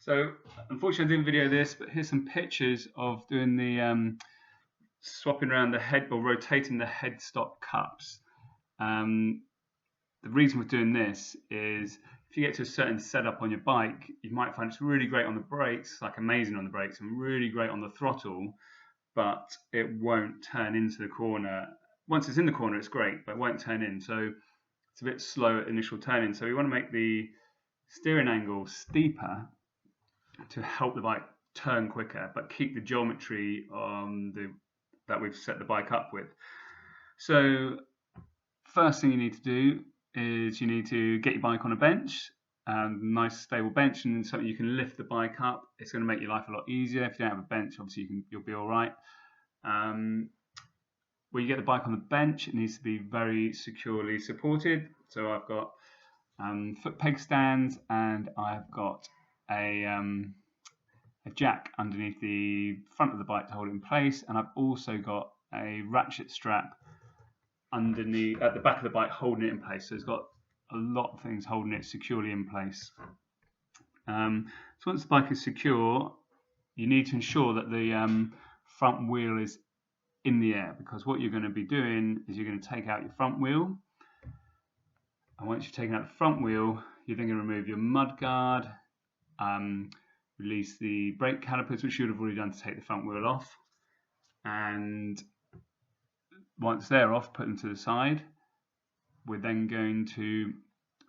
So unfortunately I didn't video this, but here's some pictures of doing the swapping around the head or rotating the headstock cups. The reason we're doing this is if you get to a certain setup on your bike, you might find it's really great on the brakes, like amazing on the brakes, and really great on the throttle, but it won't turn into the corner. Once it's in the corner, it's great, but it won't turn in. So it's a bit slow at initial turning. So we want to make the steering angle steeper to help the bike turn quicker, but keep the geometry that we've set the bike up with. So first thing you need to do is you need to get your bike on a bench, nice stable bench, and something you can lift the bike up. It's going to make your life a lot easier. If you don't have a bench, obviously you'll be all right. When you get the bike on the bench, it needs to be very securely supported. So I've got foot peg stands, and I've got a jack underneath the front of the bike to hold it in place, and I've also got a ratchet strap underneath at the back of the bike holding it in place. So it's got a lot of things holding it securely in place. So once the bike is secure, you need to ensure that the front wheel is in the air, because what you're going to be doing is you're going to take out your front wheel, and once you've taken out the front wheel, you're then going to remove your mud guard, release the brake calipers, which you would have already done to take the front wheel off, and once they're off, put them to the side. We're then going to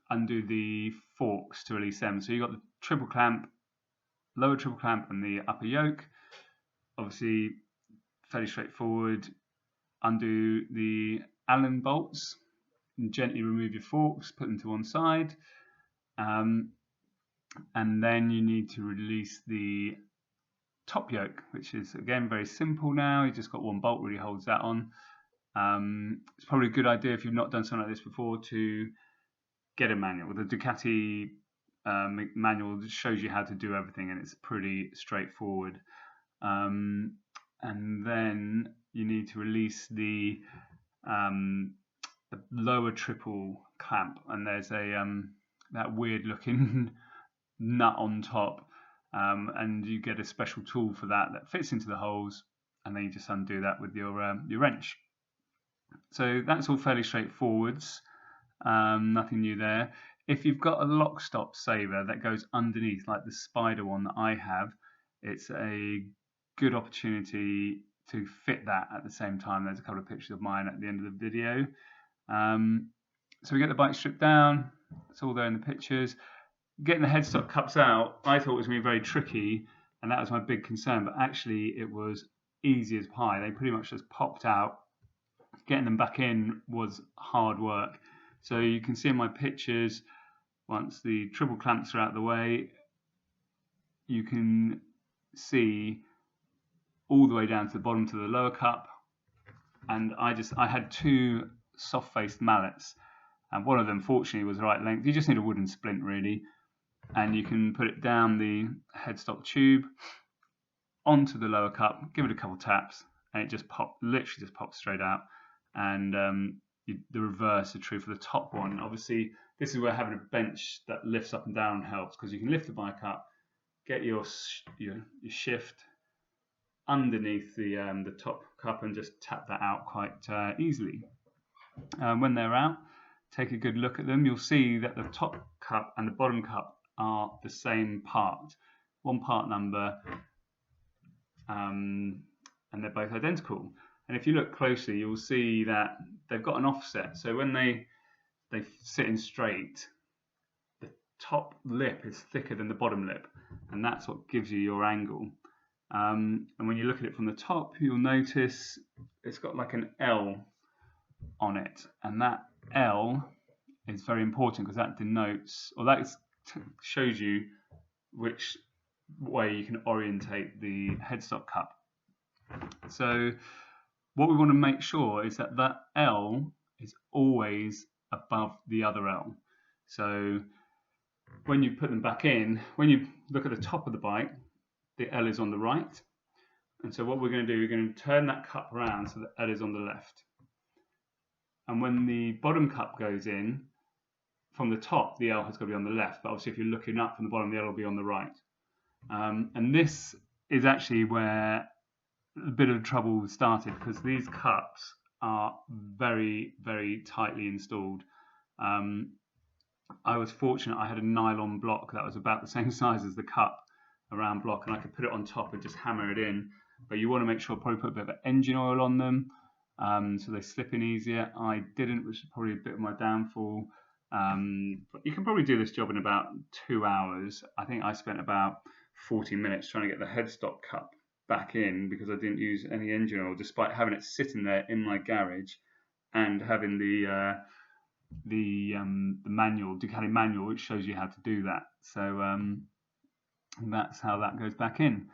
undo the forks to release them. So you've got the triple clamp, lower triple clamp, and the upper yoke. Obviously, fairly straightforward. Undo the Allen bolts and gently remove your forks, put them to one side. And then you need to release the top yoke, which is again very simple now. You've just got one bolt really holds that on. It's probably a good idea if you've not done something like this before to get a manual. The Ducati manual shows you how to do everything, and it's pretty straightforward. And then you need to release the lower triple clamp, and there's a that weird looking nut on top, and you get a special tool for that fits into the holes, and then you just undo that with your wrench. So that's all fairly straightforward, nothing new there. If you've got a lock stop saver that goes underneath, like the Spider one that I have, it's a good opportunity to fit that at the same time. There's a couple of pictures of mine at the end of the video. So we get the bike stripped down, it's all there in the pictures. Getting the headstock cups out, I thought was going to be very tricky, and that was my big concern, but actually it was easy as pie. They pretty much just popped out. Getting them back in was hard work. So you can see in my pictures, once the triple clamps are out of the way, you can see all the way down to the bottom to the lower cup. And I had two soft-faced mallets, and one of them fortunately was the right length. You just need a wooden splint really, and you can put it down the headstock tube onto the lower cup, give it a couple taps, and it just literally just pops straight out. And the reverse is true for the top one. Obviously, this is where having a bench that lifts up and down helps, because you can lift the bike up, get your shift underneath the top cup, and just tap that out quite easily. When they're out, take a good look at them. You'll see that the top cup and the bottom cup are the same part, one part number, and they're both identical. And if you look closely, you'll see that they've got an offset. So when they sit in straight, the top lip is thicker than the bottom lip, and that's what gives you your angle. And when you look at it from the top, you'll notice it's got like an L on it, and that L is very important because that denotes, or that shows you which way you can orientate the headstock cup. So what we want to make sure is that that L is always above the other L. So when you put them back in, when you look at the top of the bike, the L is on the right. And so what we're going to do, we're going to turn that cup around so the L is on the left. And when the bottom cup goes in, from the top, the L has got to be on the left. But obviously if you're looking up from the bottom, the L will be on the right. And this is actually where a bit of trouble started, because these cups are very, very tightly installed. Um, I was fortunate, I had a nylon block that was about the same size as the cup, a round block, and I could put it on top and just hammer it in. But you want to make sure, probably put a bit of engine oil on them, so they slip in easier. I didn't, which is probably a bit of my downfall. But you can probably do this job in about 2 hours. I think I spent about 40 minutes trying to get the headstock cup back in, because I didn't use any engine oil, despite having it sitting there in my garage and having the manual, Ducati manual, which shows you how to do that. So that's how that goes back in.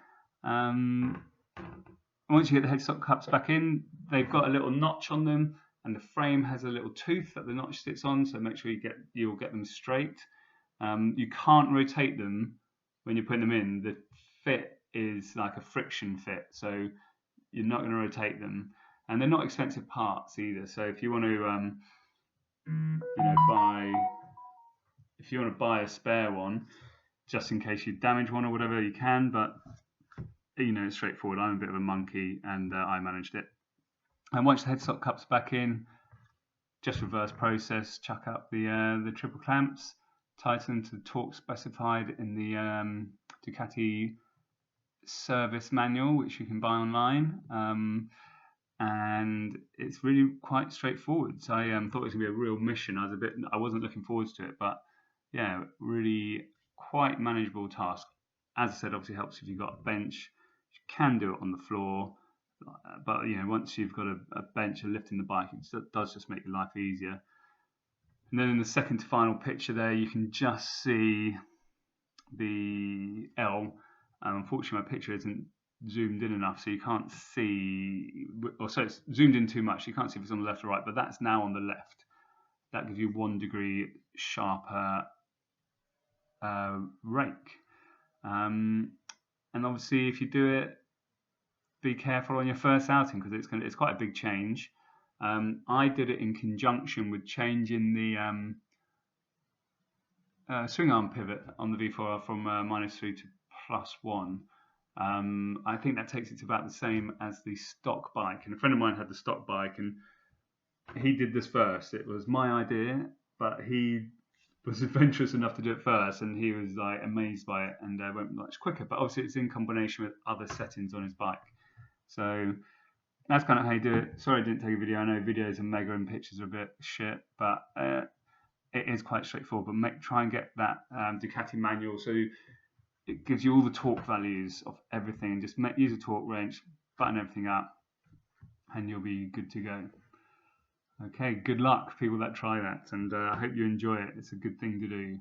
Once you get the headstock cups back in, they've got a little notch on them, and the frame has a little tooth that the notch sits on. So make sure you'll get them straight. You can't rotate them when you're putting them in. The fit is like a friction fit, so you're not going to rotate them, and they're not expensive parts either. So if you want to buy a spare one, just in case you damage one or whatever, you can. But it's straightforward. I'm a bit of a monkey, and I managed it. And once the headstock cup's back in, just reverse process, chuck up the triple clamps, tighten to the torque specified in the Ducati service manual, which you can buy online. And it's really quite straightforward. So I thought it was gonna be a real mission. I wasn't looking forward to it, but yeah, really quite manageable task. As I said, obviously helps if you've got a bench. You can do it on the floor, but once you've got a bench and lifting the bike, it does just make your life easier. And then in the second to final picture there, you can just see the L. Unfortunately, my picture isn't zoomed in enough, so you can't see, or so it's zoomed in too much. You can't see if it's on the left or right, but that's now on the left. That gives you 1 degree sharper rake. And obviously, if you do it, be careful on your first outing, because it's quite a big change. I did it in conjunction with changing the swing arm pivot on the V4R from -3 to +1. I think that takes it to about the same as the stock bike. And a friend of mine had the stock bike, and he did this first. It was my idea, but he was adventurous enough to do it first, and he was like amazed by it, and went much quicker. But obviously, it's in combination with other settings on his bike. So that's kind of how you do it. Sorry I didn't take a video. I know videos are mega and pictures are a bit shit, but it is quite straightforward. But try and get that Ducati manual, so it gives you all the torque values of everything, and just use a torque wrench, button everything up, and you'll be good to go. Okay, good luck people that try that, and I hope you enjoy it. It's a good thing to do.